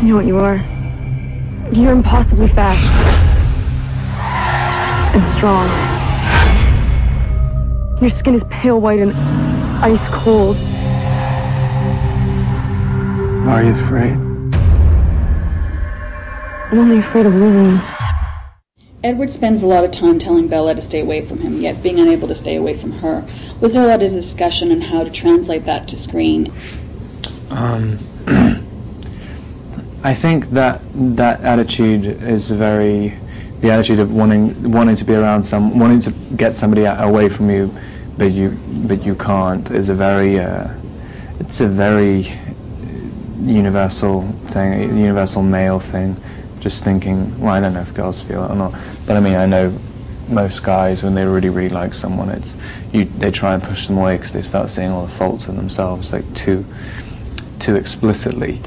You know what you are? You're impossibly fast. And strong. Your skin is pale white and ice cold. Are you afraid? I'm only afraid of losing you. Edward spends a lot of time telling Bella to stay away from him, yet being unable to stay away from her. Was there a lot of discussion on how to translate that to screen? I think that attitude is the attitude of wanting to be around wanting to get somebody away from you, but you can't, is it's a very universal thing, a universal male thing. Just thinking, well, I don't know if girls feel it or not, but I mean, I know most guys, when they really, really like someone, they try and push them away because they start seeing all the faults in themselves, like too explicitly.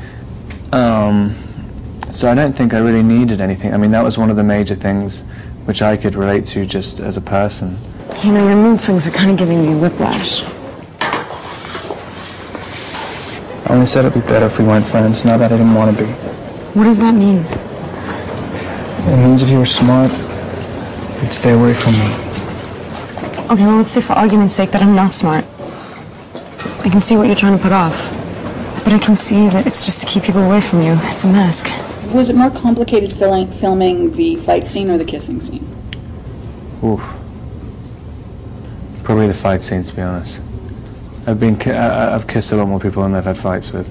So I don't think I really needed anything. I mean, that was one of the major things which I could relate to just as a person. You know, your mood swings are kind of giving me whiplash. I only said it'd be better if we weren't friends, not that I didn't want to be. What does that mean? It means if you were smart, you'd stay away from me. Okay, well, let's say for argument's sake that I'm not smart. I can see what you're trying to put off. But I can see that it's just to keep people away from you. It's a mask. Was it more complicated filming the fight scene or the kissing scene? Oof. Probably the fight scene, to be honest. I've kissed a lot more people than I've had fights with.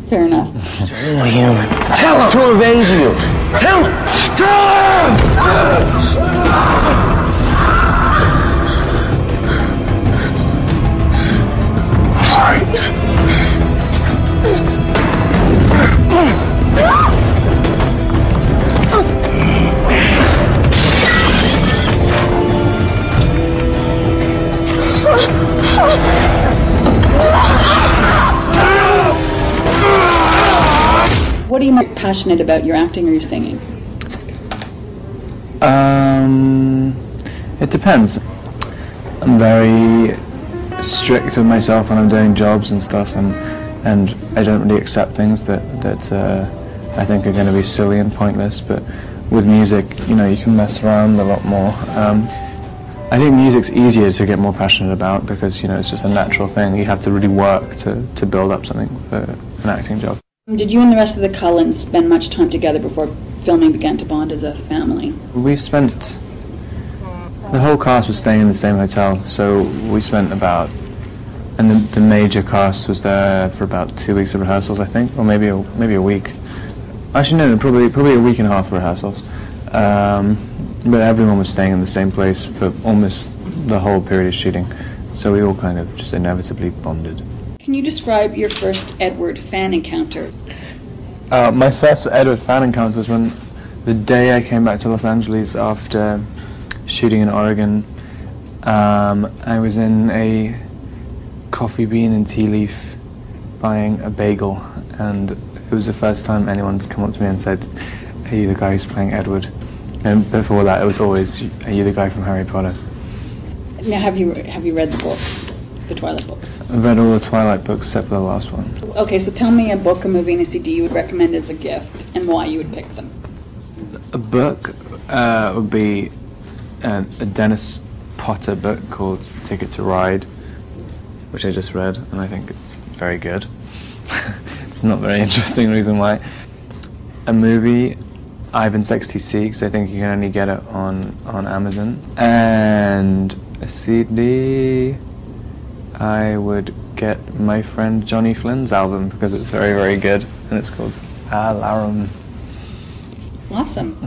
Fair enough. You're human. Tell him! To avenge you! Tell him! Tell him! Sorry. What are you more passionate about, your acting or your singing? It depends. I'm very strict with myself when I'm doing jobs and stuff, and I don't really accept things that I think are going to be silly and pointless. But with music, you know, you can mess around a lot more. I think music's easier to get more passionate about because, you know, it's just a natural thing. You have to really work to build up something for an acting job. Did you and the rest of the Cullens spend much time together before filming began to bond as a family? We spent, the whole cast was staying in the same hotel, so we spent about, and the major cast was there for about 2 weeks of rehearsals, I think, or maybe a week. Actually, no, probably a week and a half of rehearsals. But everyone was staying in the same place for almost the whole period of shooting, so we all kind of just inevitably bonded. Can you describe your first Edward fan encounter? My first Edward fan encounter was when the day I came back to Los Angeles after shooting in Oregon. I was in a Coffee Bean and Tea Leaf buying a bagel, and it was the first time anyone's come up to me and said, "Are you the guy who's playing Edward?" And before that, it was always, "Are you the guy from Harry Potter?" Now, have you read the books, the Twilight books? I've read all the Twilight books except for the last one. Okay, so tell me a book, a movie, and a CD you would recommend as a gift, and why you would pick them. A book would be a Dennis Potter book called Ticket to Ride, which I just read, and I think it's very good. It's not very interesting reason why. A movie, Ivan's XTC, because I think you can only get it on Amazon. And a CD, I would get my friend Johnny Flynn's album because it's very, very good, and it's called Alarum. Awesome.